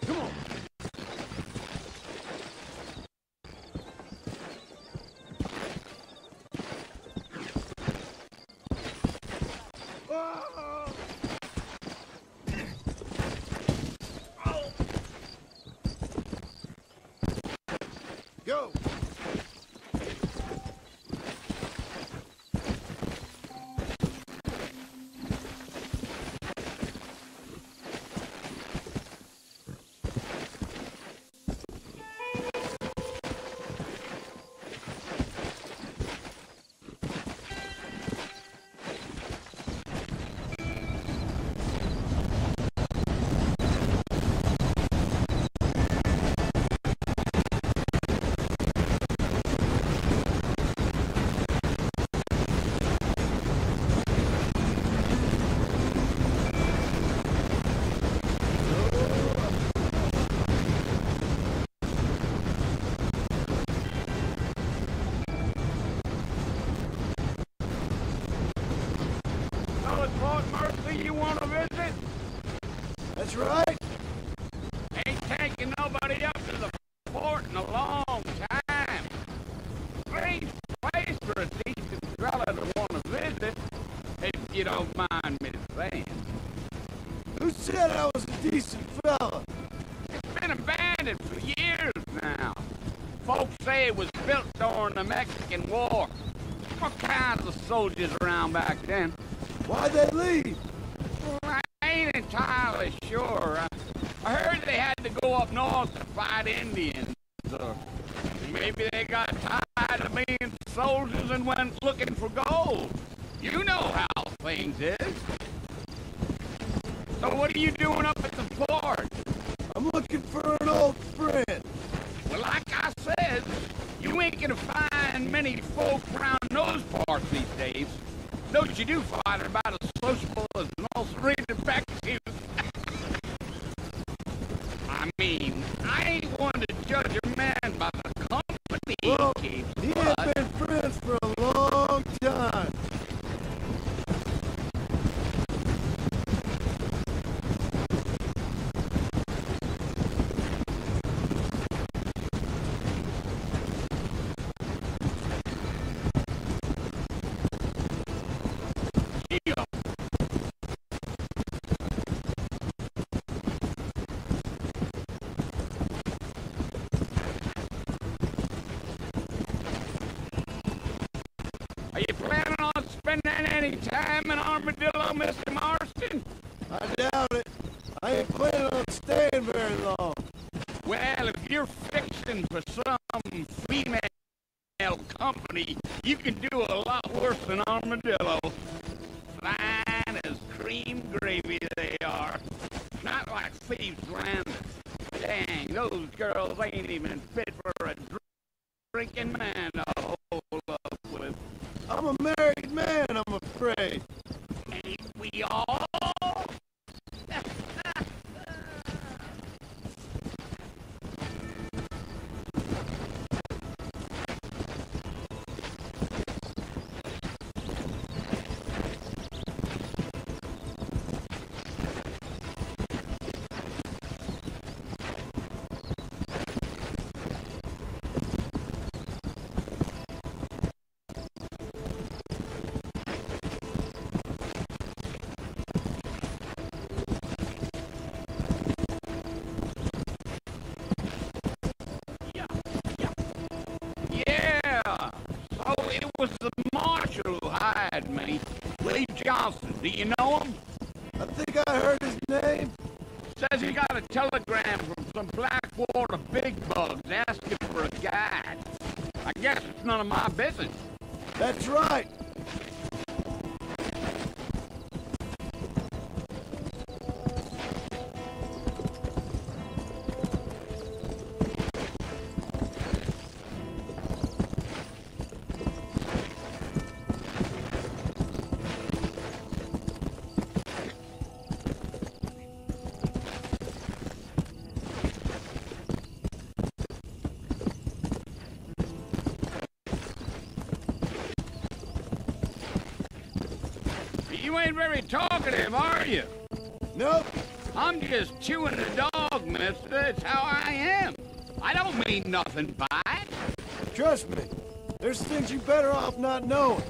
Come on. Go! You want to visit? That's right. Ain't taking nobody up to the fort in a long time. Great place for a decent fella to want to visit, if you don't mind me saying. Who said I was a decent fella? It's been abandoned for years now. Folks say it was built during the Mexican War. What kind of soldiers around back then? Why'd they leave? I ain't entirely sure. I heard they had to go up north to fight Indians. Or maybe they got tired of being soldiers and went looking for gold. You know how things is. So what are you doing up at the fort? I'm looking for an old friend. Well, like I said, you ain't gonna find many folk around those parts these days. Those you do find are about as sociable as most effective. I mean, I ain't one to judge a man by the company he keeps. He ain't been friends for a long time. Are you planning on spending any time in Armadillo, Mr. Marston? I doubt it. I ain't planning on staying very long. Well, if you're fixing for some female company, you can do a lot worse than Armadillo. Fine as cream gravy they are. Not like Thieves Landing. Dang, those girls ain't even fit for a drinking man to hold up with. I'm a married man, I'm afraid. Ain't we all? It was the marshal who hired me, Lee Johnson. Do you know him? I think I heard his name. Says he got a telegram from some Blackwater big bugs asking for a guide. I guess it's none of my business. That's right. You ain't very talkative, are you? Nope. I'm just chewing the dog, mister. That's how I am. I don't mean nothing by it. Trust me, there's things you're better off not knowing.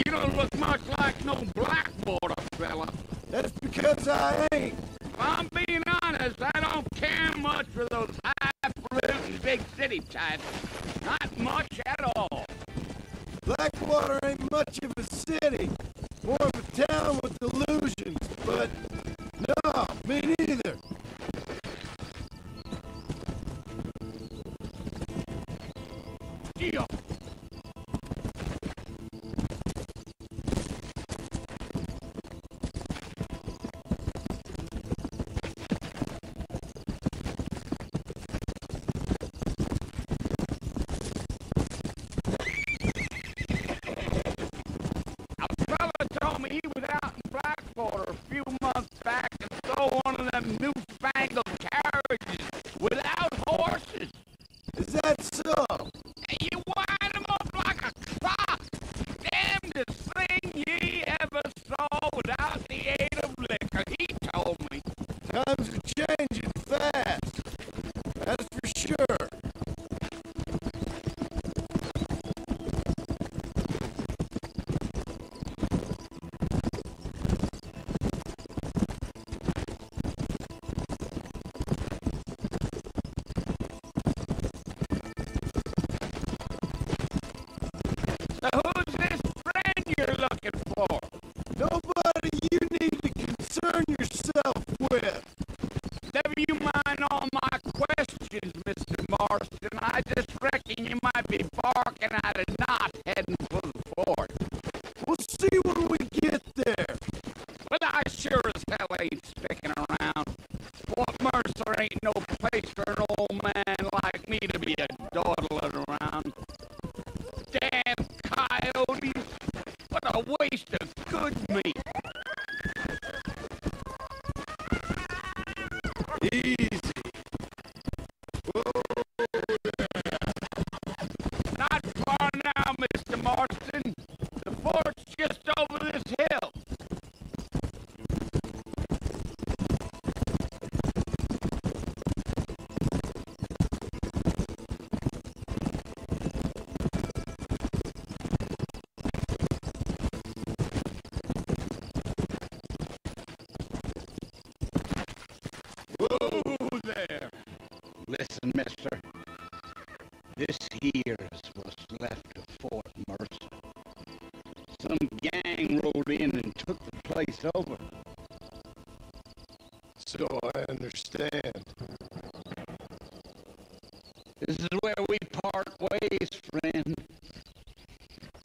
You don't look much like no Blackwater fella. That's because I ain't. If I'm being honest, I don't care much for those highfalutin big city types. Not much at all. Blackwater ain't much of a city. More of a town with delusions, but no, me neither. Deal. Told me he was out in Blackwater a few months back and stole one of them newfangled carriages without horses. Is that so? And you wind him up like a clock. Damnedest thing ye ever saw without the aid of liquor, he told me. Times are changing fast. That's for sure. So who's this friend you're looking for? Nobody you need to concern yourself with. Never you mind all my questions, Mr. Marston. I just reckon you might be barking at a knot heading for the fort. We'll see when we get there. But I sure as hell ain't sticking around. Fort Mercer ain't no place for an old man like me to be a dawdling around. Damn coyotes! What a waste of good meat! Easy. Not far now, Mr. Marston. The fort's just over this hill. Whoa there. Listen, mister. This here's what's left of Fort Mercer. Some gang rolled in and took the place over. So I understand. This is where we part ways, friend.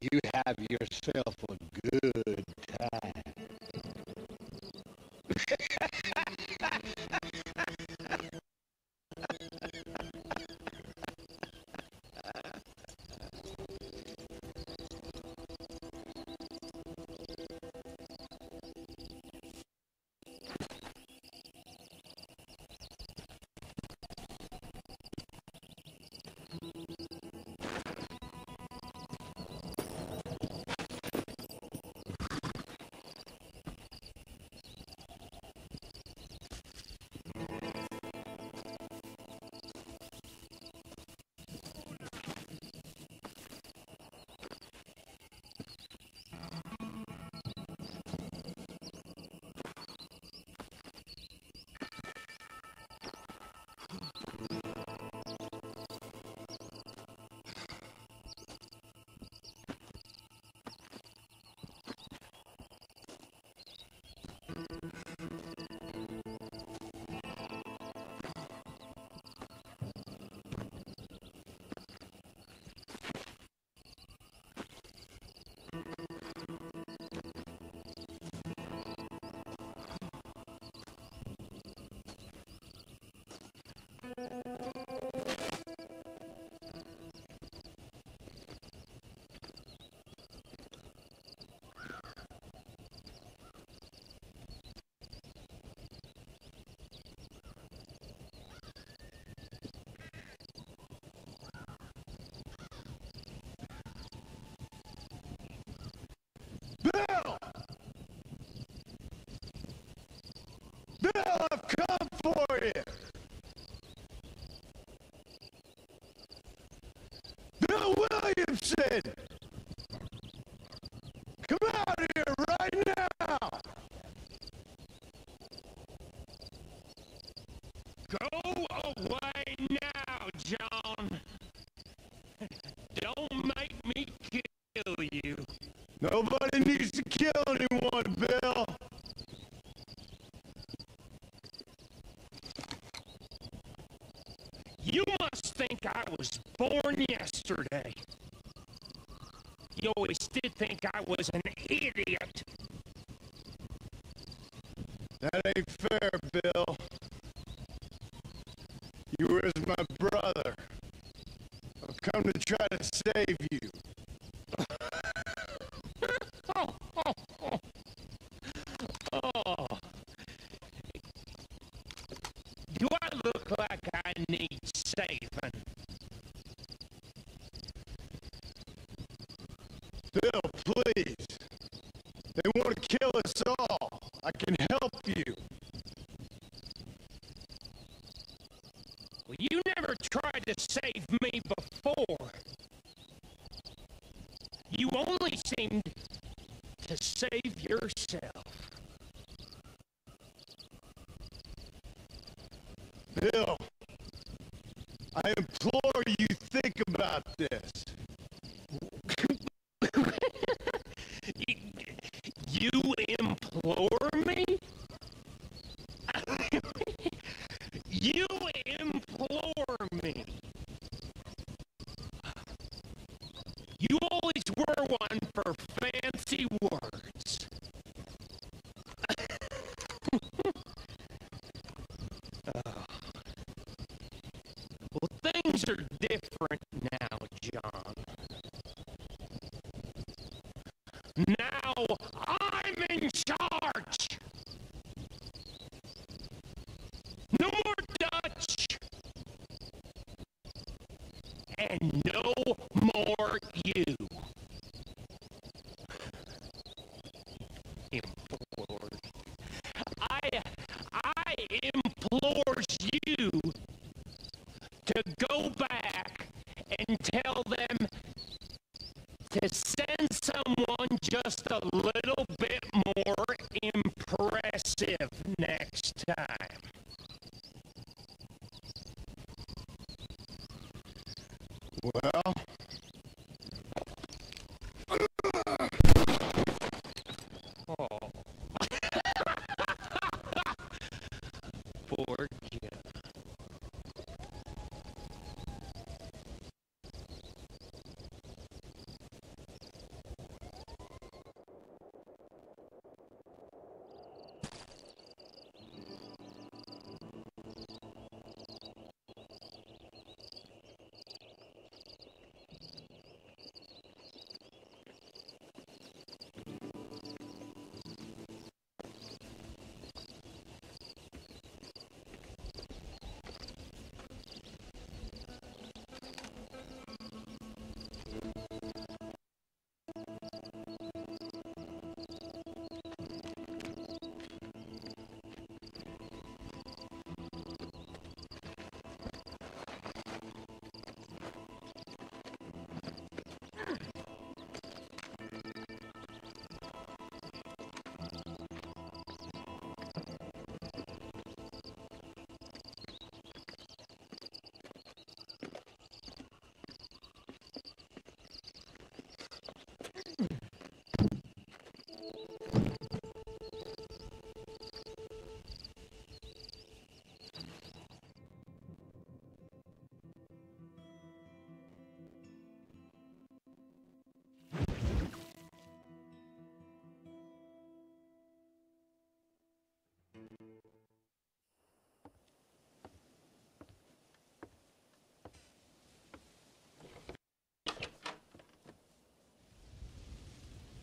You have yourself a good time. Bill, I've come for you! Bill Williamson! Come out here right now! Go away now, John. Don't make me kill you. Nobody needs to kill anyone, Bill. You must think I was born yesterday. You always did think I was an idiot. That ain't fair, Bill. You were as my brother. I've come to try to save you. Oh. Do I look like I need saving? Bill, please. They want to kill us all. I can help you. Well, you never tried to save me before. You only seemed to save yourself. Bill, I implore you think about this. You implore me? You implore me. You always were one for fancy words. Well, things are different now, John. Now I'm in charge. No more Dutch. And no more you. Implored. I implores you to go back and tell them to send someone just a little bit more impressive next time. Well, Oh. Poor kid.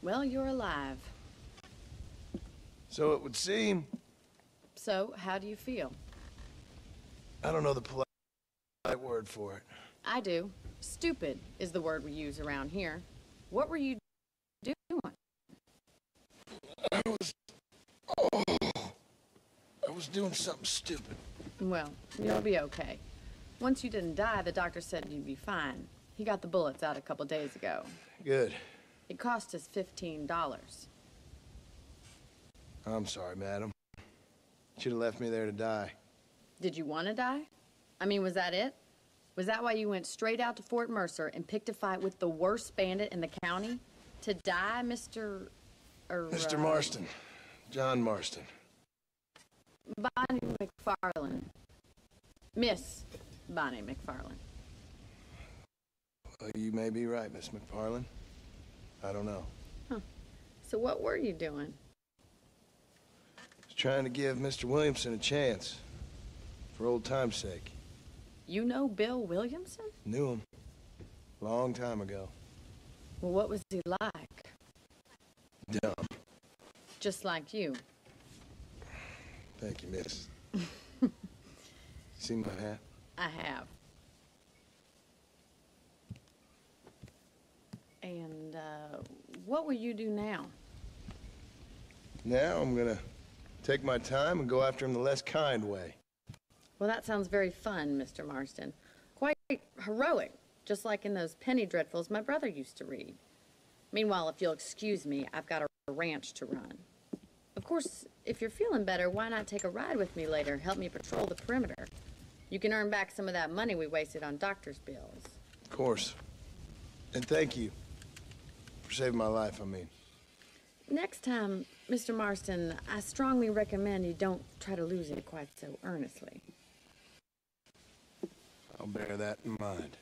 Well, you're alive. so it would seem. So, how do you feel? I don't know the polite word for it. I do. Stupid is the word we use around here. What were you doing? I was doing something stupid. Well, you'll be okay. Once you didn't die, the doctor said you'd be fine. He got the bullets out a couple days ago. Good. It cost us $15. I'm sorry, madam. Should have left me there to die. Did you want to die? I mean, was that it? Was that why you went straight out to Fort Mercer and picked a fight with the worst bandit in the county? To die, Mr. Mr. Marston. John Marston. Bonnie McFarland. Miss Bonnie McFarland. Well, you may be right, Miss McFarland. I don't know. Huh. So what were you doing? I was trying to give Mr. Williamson a chance. For old time's sake. You know Bill Williamson? Knew him. Long time ago. Well, what was he like? Dumb. Just like you. Thank you, miss. See my hat? I have. And, what will you do now? Now I'm gonna take my time and go after him the less kind way. Well, that sounds very fun, Mr. Marston. Quite heroic, just like in those penny dreadfuls my brother used to read. Meanwhile, if you'll excuse me, I've got a ranch to run. Of course, if you're feeling better, why not take a ride with me later? Help me patrol the perimeter. You can earn back some of that money we wasted on doctor's bills. Of course. And thank you for saving my life, I mean. Next time, Mr. Marston, I strongly recommend you don't try to lose it quite so earnestly. I'll bear that in mind.